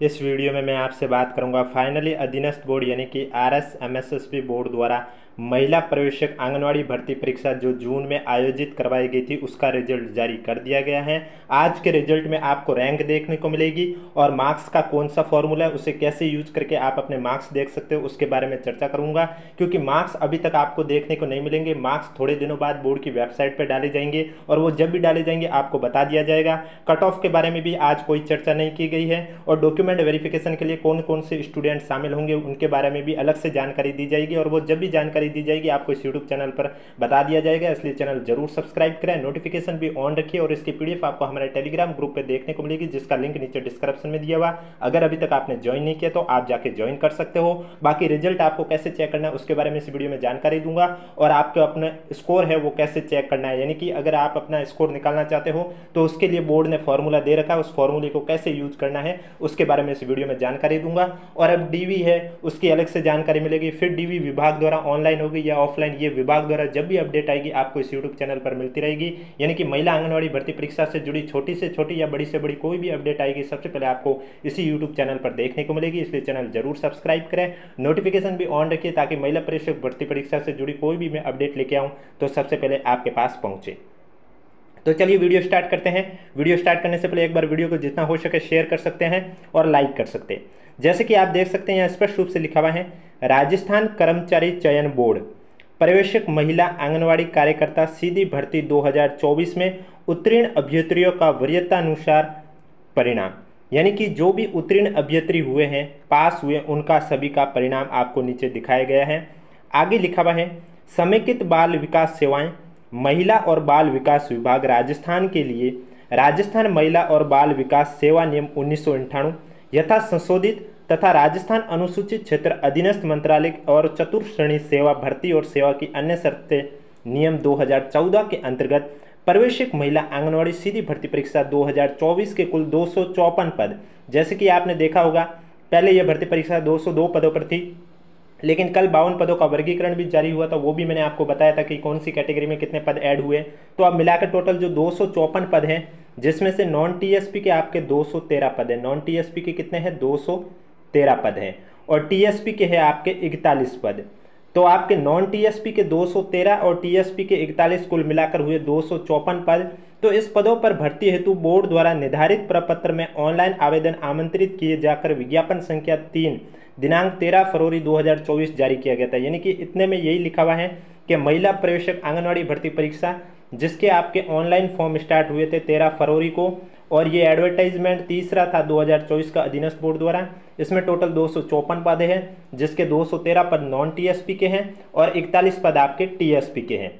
इस वीडियो में मैं आपसे बात करूंगा फाइनली अधीनस्थ बोर्ड यानी कि RSMSSB बोर्ड द्वारा महिला प्रवेशक आंगनवाड़ी भर्ती परीक्षा जो जून में आयोजित करवाई गई थी उसका रिजल्ट जारी कर दिया गया है। आज के रिजल्ट में आपको रैंक देखने को मिलेगी और मार्क्स का कौन सा फॉर्मूला है उसे कैसे यूज करके आप अपने मार्क्स देख सकते हो उसके बारे में चर्चा करूंगा, क्योंकि मार्क्स अभी तक आपको देखने को नहीं मिलेंगे। मार्क्स थोड़े दिनों बाद बोर्ड की वेबसाइट पर डाले जाएंगे और वो जब भी डाले जाएंगे आपको बता दिया जाएगा। कट ऑफ के बारे में भी आज कोई चर्चा नहीं की गई है और डॉक्यूमेंट वेरिफिकेशन के लिए कौन कौन से स्टूडेंट शामिल होंगे उनके बारे में भी अलग से जानकारी दी जाएगी और वो जब भी जानकारी दी जाएगी आपको इस यूट्यूब चैनल पर बता दिया जाएगा। इसलिए चैनल जरूर सब्सक्राइब करें, नोटिफिकेशन भी ऑन रखिए और इसकी पीडीएफ आपको हमारे टेलीग्राम ग्रुप पे देखने को मिलेगी जिसका लिंक नीचे डिस्क्रिप्शन में दिया हुआ। अगर अभी तक आपने ज्वाइन नहीं किया तो आप जाके ज्वाइन कर सकते हो। बाकी रिजल्ट आपको कैसे चेक करना है उसके बारे में इस वीडियो में जानकारी दूंगा और आपके अपना स्कोर है वो कैसे चेक करना है, यानी कि अगर आप अपना स्कोर निकालना चाहते हो तो उसके लिए बोर्ड ने फॉर्मूला दे रखा है, उस फॉर्मूले को कैसे यूज करना है उसके बारे में इस वीडियो में जानकारी दूंगा। और अब डीवी है उसकी अलग से जानकारी मिलेगी, फिर डीवी विभाग द्वारा ऑनलाइन होगी या ऑफलाइन, ये विभाग द्वारा जब भी अपडेट आएगी आपको इस यूट्यूब चैनल पर मिलती रहेगी। यानी कि महिला आंगनवाड़ी भर्ती परीक्षा से जुड़ी छोटी से छोटी या बड़ी से बड़ी कोई भी अपडेट आएगी सबसे पहले आपको इसी यूट्यूब चैनल पर देखने को मिलेगी। इसलिए चैनल जरूर सब्सक्राइब करें, नोटिफिकेशन भी ऑन रखिए ताकि महिला प्रवेशक भर्ती परीक्षा से जुड़ी कोई भी मैं अपडेट लेके आऊँ तो सबसे पहले आपके पास पहुंचे। तो चलिए वीडियो स्टार्ट करते हैं। वीडियो स्टार्ट करने से पहले एक बार वीडियो को जितना हो सके शेयर कर सकते हैं और लाइक कर सकते हैं। जैसे कि आप देख सकते हैं यहाँ स्पष्ट रूप से लिखा हुआ है राजस्थान कर्मचारी चयन बोर्ड प्रवेशक महिला आंगनवाड़ी कार्यकर्ता सीधी भर्ती 2024 में उत्तीर्ण अभ्यर्थियों का वरीयतानुसार परिणाम, यानी कि जो भी उत्तीर्ण अभ्यर्थी हुए हैं पास हुए उनका सभी का परिणाम आपको नीचे दिखाया गया है। आगे लिखा हुआ है समेकित बाल विकास सेवाएं महिला और बाल विकास विभाग राजस्थान के लिए राजस्थान महिला और बाल विकास सेवा नियम 1998 यथा संशोधित तथा राजस्थान अनुसूचित क्षेत्र अधीनस्थ मंत्रालय और चतुर्थ श्रेणी सेवा भर्ती और सेवा की अन्य शर्तें नियम 2014 के अंतर्गत प्रवेशक महिला आंगनवाड़ी सीधी भर्ती परीक्षा 2024 के कुल 254 पद। जैसे कि आपने देखा होगा पहले यह भर्ती परीक्षा 202 पदों पर थी, लेकिन कल 52 पदों का वर्गीकरण भी जारी हुआ था, वो भी मैंने आपको बताया था कि कौन सी कैटेगरी में कितने पद ऐड हुए। तो अब मिलाकर टोटल जो 254 पद हैं जिसमें से नॉन टीएसपी के आपके 213 पद हैं। नॉन टीएसपी के कितने हैं 213 पद हैं और टीएसपी के हैं आपके 41 पद। तो आपके नॉन टीएसपी के 213 और टीएसपी के 41 कुल मिलाकर हुए 254 पद। तो इस पदों पर भर्ती हेतु बोर्ड द्वारा निर्धारित प्रपत्र में ऑनलाइन आवेदन आमंत्रित किए जाकर विज्ञापन संख्या 3 दिनांक 13 फरवरी 2024 जारी किया गया था। यानी कि इतने में यही लिखा हुआ है कि महिला प्रवेशक आंगनवाड़ी भर्ती परीक्षा जिसके आपके ऑनलाइन फॉर्म स्टार्ट हुए थे 13 फरवरी को और ये एडवर्टाइजमेंट तीसरा था 2024 का अधीनस्थ बोर्ड द्वारा। इसमें टोटल 254 पद हैं जिसके 213 पद नॉन टीएसपी के हैं और 41 पद आपके टीएसपी के हैं।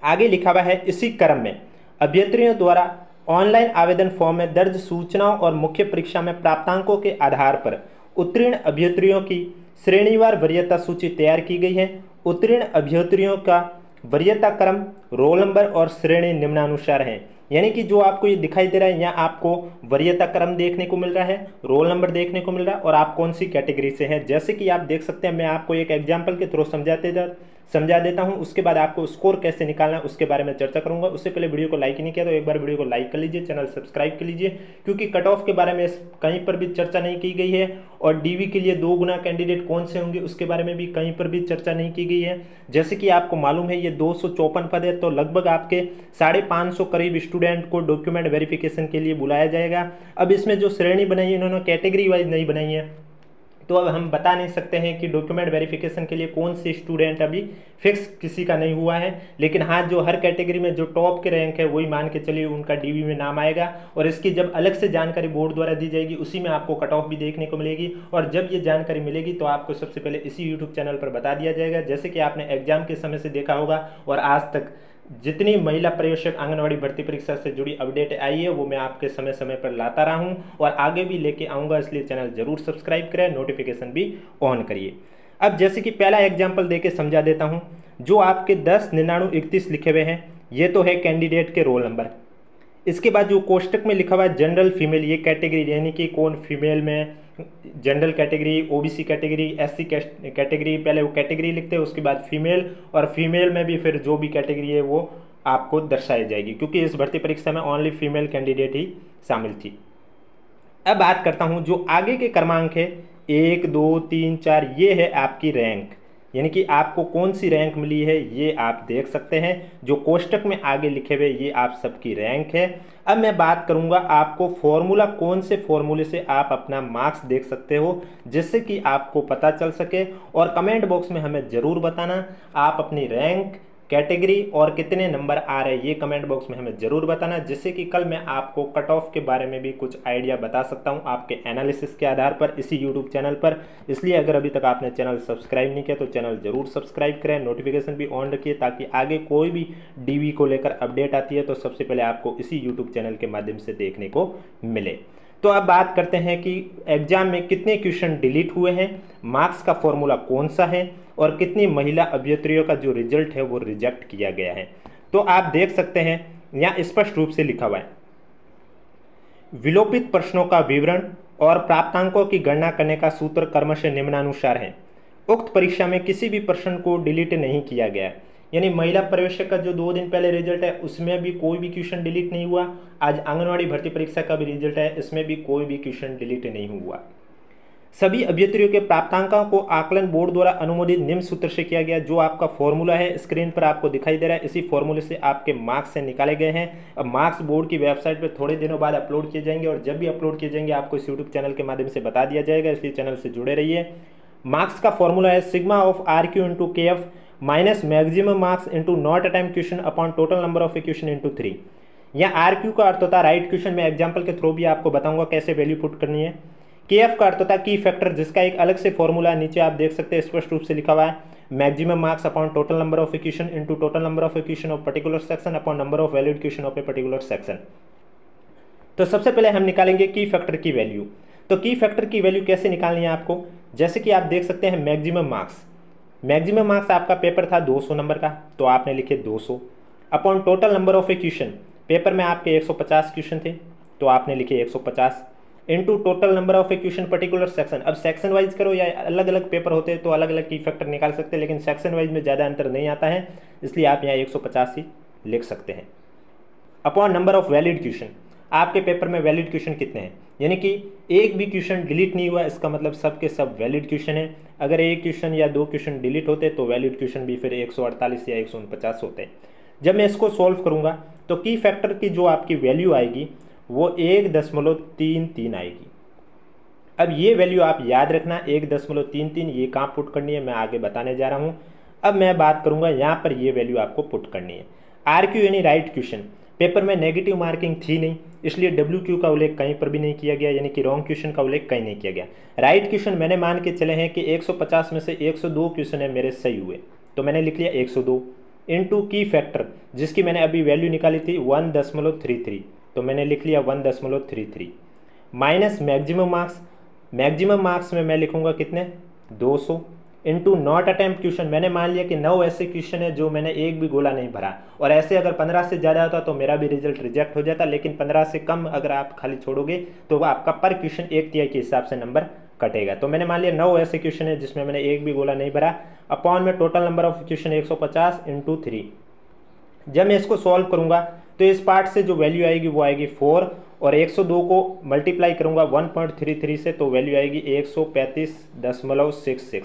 आगे लिखा हुआ है इसी क्रम में अभ्यर्थियों द्वारा ऑनलाइन आवेदन फॉर्म में दर्ज सूचनाओं और मुख्य परीक्षा में प्राप्तांकों के आधार पर उत्तीर्ण अभ्यर्थियों की श्रेणीवार वरीयता सूची तैयार की गई है। उत्तीर्ण अभ्यर्थियों का वरीयता क्रम, रोल नंबर और श्रेणी निम्नानुसार है। यानी कि जो आपको ये दिखाई दे रहा है यहाँ आपको वरीयता क्रम देखने को मिल रहा है, रोल नंबर देखने को मिल रहा है और आप कौन सी कैटेगरी से हैं। जैसे कि आप देख सकते हैं मैं आपको एक एग्जाम्पल के थ्रू समझा देता हूं, उसके बाद आपको स्कोर कैसे निकालना है उसके बारे में चर्चा करूंगा। उससे पहले वीडियो को लाइक नहीं किया तो एक बार वीडियो को लाइक कर लीजिए, चैनल सब्सक्राइब कर लीजिए, क्योंकि कट ऑफ के बारे में कहीं पर भी चर्चा नहीं की गई है और डीवी के लिए 2 गुना कैंडिडेट कौन से होंगे उसके बारे में भी कहीं पर भी चर्चा नहीं की गई है। जैसे कि आपको मालूम है ये 254 पद है तो लगभग आपके 550 करीब स्टूडेंट को डॉक्यूमेंट वेरिफिकेशन के लिए बुलाया जाएगा। अब इसमें जो श्रेणी बनाई है इन्होंने कैटेगरी वाइज नहीं बनाई है, तो अब हम बता नहीं सकते हैं कि डॉक्यूमेंट वेरिफिकेशन के लिए कौन से स्टूडेंट अभी फिक्स किसी का नहीं हुआ है। लेकिन हाँ जो हर कैटेगरी में जो टॉप के रैंक है वही मान के चलिए उनका डीवी में नाम आएगा और इसकी जब अलग से जानकारी बोर्ड द्वारा दी जाएगी उसी में आपको कट ऑफ भी देखने को मिलेगी और जब ये जानकारी मिलेगी तो आपको सबसे पहले इसी यूट्यूब चैनल पर बता दिया जाएगा। जैसे कि आपने एग्जाम के समय से देखा होगा और आज तक जितनी महिला प्रवेशक आंगनवाड़ी भर्ती परीक्षा से जुड़ी अपडेट आई है वो मैं आपके समय समय पर लाता रहा हूं और आगे भी लेके आऊंगा। इसलिए चैनल जरूर सब्सक्राइब करें, नोटिफिकेशन भी ऑन करिए। अब जैसे कि पहला एग्जाम्पल देके समझा देता हूं, जो आपके 109931 लिखे हुए हैं ये तो है कैंडिडेट के रोल नंबर। इसके बाद जो कोष्टक में लिखा हुआ है जनरल फीमेल, ये कैटेगरी यानी कि कौन फीमेल में general category, OBC category, SC category, पहले वो कैटेगरी लिखते हैं उसके बाद फीमेल और फीमेल में भी फिर जो भी कैटेगरी है वो आपको दर्शाई जाएगी, क्योंकि इस भर्ती परीक्षा में ओनली फीमेल कैंडिडेट ही शामिल थी। अब बात करता हूँ जो आगे के क्रमांक है 1 2 3 4, ये है आपकी रैंक, यानी कि आपको कौन सी रैंक मिली है ये आप देख सकते हैं। जो कोष्टक में आगे लिखे हुए ये आप सबकी रैंक है। अब मैं बात करूंगा आपको फॉर्मूला, कौन से फॉर्मूले से आप अपना मार्क्स देख सकते हो जिससे कि आपको पता चल सके। और कमेंट बॉक्स में हमें ज़रूर बताना आप अपनी रैंक, कैटेगरी और कितने नंबर आ रहे हैं, ये कमेंट बॉक्स में हमें ज़रूर बताना, जिससे कि कल मैं आपको कट ऑफ के बारे में भी कुछ आइडिया बता सकता हूं आपके एनालिसिस के आधार पर इसी यूट्यूब चैनल पर। इसलिए अगर अभी तक आपने चैनल सब्सक्राइब नहीं किया तो चैनल ज़रूर सब्सक्राइब करें, नोटिफिकेशन भी ऑन रखिए ताकि आगे कोई भी डीवी को लेकर अपडेट आती है तो सबसे पहले आपको इसी यूट्यूब चैनल के माध्यम से देखने को मिले। तो अब बात करते हैं कि एग्जाम में कितने क्वेश्चन डिलीट हुए हैं, मार्क्स का फॉर्मूला कौन सा है और कितनी महिला अभ्यर्थियों का जो रिजल्ट है वो रिजेक्ट किया गया है। तो आप देख सकते हैं यहाँ स्पष्ट रूप से लिखा हुआ है, विलोपित प्रश्नों का विवरण और प्राप्तांकों की गणना करने का सूत्र क्रमशः निम्नानुसार है। उक्त परीक्षा में किसी भी प्रश्न को डिलीट नहीं किया गया है, यानी महिला प्रवेशक का जो 2 दिन पहले रिजल्ट है उसमें भी कोई भी क्वेश्चन डिलीट नहीं हुआ। आज आंगनवाड़ी भर्ती परीक्षा का भी रिजल्ट है, इसमें भी कोई भी क्वेश्चन डिलीट नहीं हुआ। सभी अभ्यर्थियों के प्राप्तांकों को आकलन बोर्ड द्वारा अनुमोदित निम्न सूत्र से किया गया। जो आपका फॉर्मूला है स्क्रीन पर आपको दिखाई दे रहा है, इसी फॉर्मूले से आपके मार्क्स से निकाले गए हैं। अब मार्क्स बोर्ड की वेबसाइट पर थोड़े दिनों बाद अपलोड किए जाएंगे और जब भी अपलोड किए जाएंगे आपको इस यूट्यूब चैनल के माध्यम से बता दिया जाएगा, इसलिए चैनल से जुड़े रहिए। मार्क्स का फॉर्मूला है sigma of R Q into K F minus maximum marks into not attempt question upon total number of question into 3। यहाँ आर क्यू का अर्थ होता है राइट क्वेश्चन, में एग्जाम्पल के थ्रू भी आपको बताऊंगा कैसे वैल्यू पुट करनी है। के एफ का अर्थ होता है की फैक्टर, जिसका एक अलग से फॉर्मूला नीचे आप देख सकते हैं स्पष्ट रूप से लिखा हुआ है, maximum marks upon total number of question into total number of question of particular section upon number of valid question of a particular section. तो सबसे पहले हम निकालेंगे की फैक्टर की वैल्यू। तो की फैक्टर की वैल्यू कैसे निकालनी है आपको, जैसे कि आप देख सकते हैं मैक्सिमम मार्क्स, मैक्सिमम मार्क्स आपका पेपर था 200 नंबर का तो आपने लिखे 200 upon total number of A question, paper में आपके 150 क्वेश्चन थे तो आपने लिखे 150 into total number of A question particular section. अब सेक्शन वाइज करो या अलग अलग पेपर होते हैं तो अलग अलग की फैक्टर निकाल सकते हैं, लेकिन सेक्शन वाइज में ज़्यादा अंतर नहीं आता है इसलिए आप यहाँ 150 ही लिख सकते हैं। Upon number of valid question, आपके पेपर में वैलिड क्वेश्चन कितने हैं, यानी कि एक भी क्वेश्चन डिलीट नहीं हुआ, इसका मतलब सब के सब वैलिड क्वेश्चन है। अगर एक क्वेश्चन या 2 क्वेश्चन डिलीट होते तो वैलिड क्वेश्चन भी फिर 148 या 149 होते हैं। जब मैं इसको सॉल्व करूंगा तो की फैक्टर की जो आपकी वैल्यू आएगी वो 1.33 आएगी। अब ये वैल्यू आप याद रखना 1.33, ये कहाँ पुट करनी है मैं आगे बताने जा रहा हूँ। अब मैं बात करूंगा यहाँ पर ये वैल्यू आपको पुट करनी है। आर क्यू यानी राइट क्वेश्चन, पेपर में नेगेटिव मार्किंग थी नहीं इसलिए डब्ल्यू क्यू का उल्लेख कहीं पर भी नहीं किया गया, यानी कि रॉन्ग क्वेश्चन का उल्लेख कहीं नहीं किया गया। राइट क्वेश्चन मैंने मान के चले हैं कि 150 में से 102 क्वेश्चन है मेरे सही हुए तो मैंने लिख लिया 102 इंटू की फैक्टर जिसकी मैंने अभी वैल्यू निकाली थी 1.33 तो मैंने लिख लिया 1.33 minus maximum marks, maximum marks में मैं लिखूंगा कितने 200 इंटू नॉट अटेम्प्ट क्वेश्चन, मैंने मान लिया कि 9 ऐसे क्वेश्चन है जो मैंने एक भी गोला नहीं भरा और ऐसे अगर 15 से ज़्यादा होता तो मेरा भी रिजल्ट रिजेक्ट हो जाता, लेकिन 15 से कम अगर आप खाली छोड़ोगे तो आपका पर क्वेश्चन 1/3 के हिसाब से नंबर कटेगा। तो मैंने मान लिया 9 ऐसे क्वेश्चन है जिसमें मैंने एक भी गोला नहीं भरा, अपॉन में total number of question 150 into 3। जब मैं इसको सॉल्व करूंगा तो इस पार्ट से जो वैल्यू आएगी वो आएगी 4 और 102 को मल्टीप्लाई करूंगा 1.33 से तो वैल्यू आएगी 135.66।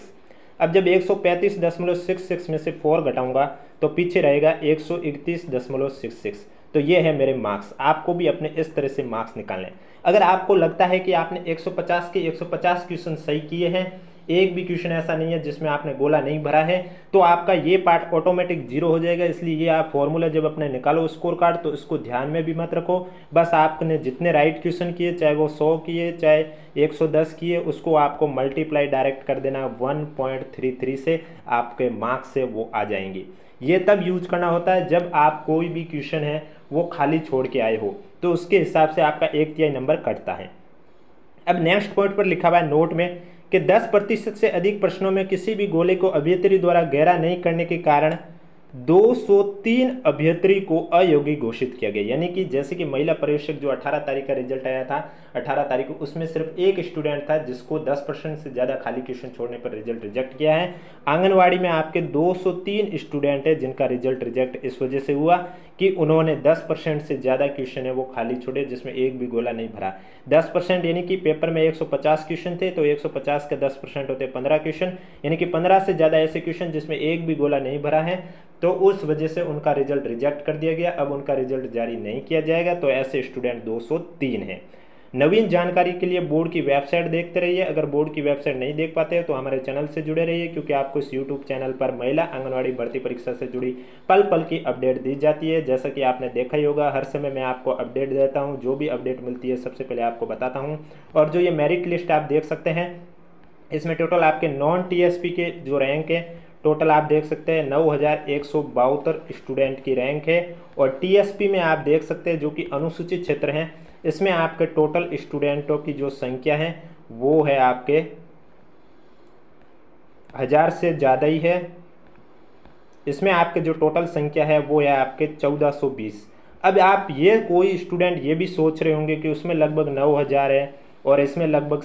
अब जब 135.66 में से 4 घटाऊंगा तो पीछे रहेगा 131.66। तो ये है मेरे मार्क्स। आपको भी अपने इस तरह से मार्क्स निकालने। अगर आपको लगता है कि आपने 150 के 150 क्वेश्चन सही किए हैं, एक भी क्वेश्चन ऐसा नहीं है जिसमें आपने गोला नहीं भरा है, तो आपका ये पार्ट ऑटोमेटिक 0 हो जाएगा। इसलिए ये आप फॉर्मूला जब अपने निकालो स्कोर कार्ड तो इसको ध्यान में भी मत रखो, बस आपने जितने राइट क्वेश्चन किए चाहे वो 100 किए चाहे 110 किए उसको आपको मल्टीप्लाई डायरेक्ट कर देना 1.33 से, आपके मार्क्स से वो आ जाएंगे। ये तब यूज करना होता है जब आप कोई भी क्वेश्चन है वो खाली छोड़ के आए हो तो उसके हिसाब से आपका 1/3 नंबर कटता है। अब नेक्स्ट पॉइंट पर लिखा हुआ है नोट में कि 10% से अधिक प्रश्नों में किसी भी गोले को अभ्यर्थी द्वारा गहरा नहीं करने के कारण 203 अभ्यर्थी को अयोग्य घोषित किया गया। यानी कि जैसे कि महिला प्रवेशक जो 18 तारीख का रिजल्ट आया था, 18 तारीख को उसमें सिर्फ एक स्टूडेंट था जिसको 10% से ज़्यादा खाली क्वेश्चन छोड़ने पर रिजल्ट रिजेक्ट किया है। आंगनवाड़ी में आपके 203 स्टूडेंट है जिनका रिजल्ट रिजेक्ट इस वजह से हुआ कि उन्होंने 10% से ज़्यादा क्वेश्चन है वो खाली छोड़े जिसमें एक भी गोला नहीं भरा। 10% यानी कि पेपर में 150 क्वेश्चन थे तो 150 के 10% होते 15 क्वेश्चन, यानी कि 15 से ज़्यादा ऐसे क्वेश्चन जिसमें एक भी गोला नहीं भरा है, तो उस वजह से उनका रिजल्ट रिजेक्ट कर दिया गया। अब उनका रिजल्ट जारी नहीं किया जाएगा। तो ऐसे स्टूडेंट 203 हैं। नवीन जानकारी के लिए बोर्ड की वेबसाइट देखते रहिए। अगर बोर्ड की वेबसाइट नहीं देख पाते हैं तो हमारे चैनल से जुड़े रहिए, क्योंकि आपको इस यूट्यूब चैनल पर महिला आंगनवाड़ी भर्ती परीक्षा से जुड़ी पल पल की अपडेट दी जाती है। जैसा कि आपने देखा ही होगा, हर समय मैं आपको अपडेट देता हूँ। जो भी अपडेट मिलती है सबसे पहले आपको बताता हूँ। और जो ये मेरिट लिस्ट आप देख सकते हैं, इसमें टोटल आपके नॉन टीएसपी के जो रैंक है टोटल आप देख सकते हैं 9172 स्टूडेंट की रैंक है। और टीएसपी में आप देख सकते हैं जो कि अनुसूचित क्षेत्र हैं, इसमें आपके टोटल स्टूडेंटों की जो संख्या है वो है आपके 1000 से ज़्यादा ही है। इसमें आपके जो टोटल संख्या है वो है आपके 1420। अब आप ये कोई स्टूडेंट ये भी सोच रहे होंगे कि उसमें लगभग 9000 है और इसमें लगभग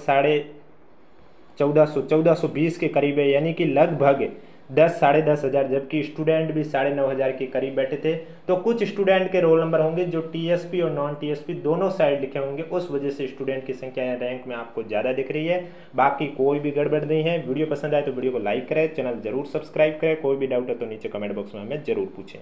1420 के करीब है, यानी कि लगभग 10-10.5 हज़ार, जबकि स्टूडेंट भी 9,500 के करीब बैठे थे। तो कुछ स्टूडेंट के रोल नंबर होंगे जो टीएसपी और नॉन टीएसपी दोनों साइड लिखे होंगे, उस वजह से स्टूडेंट की संख्या रैंक में आपको ज़्यादा दिख रही है। बाकी कोई भी गड़बड़ नहीं है। वीडियो पसंद आए तो वीडियो को लाइक करें, चैनल जरूर सब्सक्राइब करें। कोई भी डाउट है तो नीचे कमेंट बॉक्स में हमें जरूर पूछें।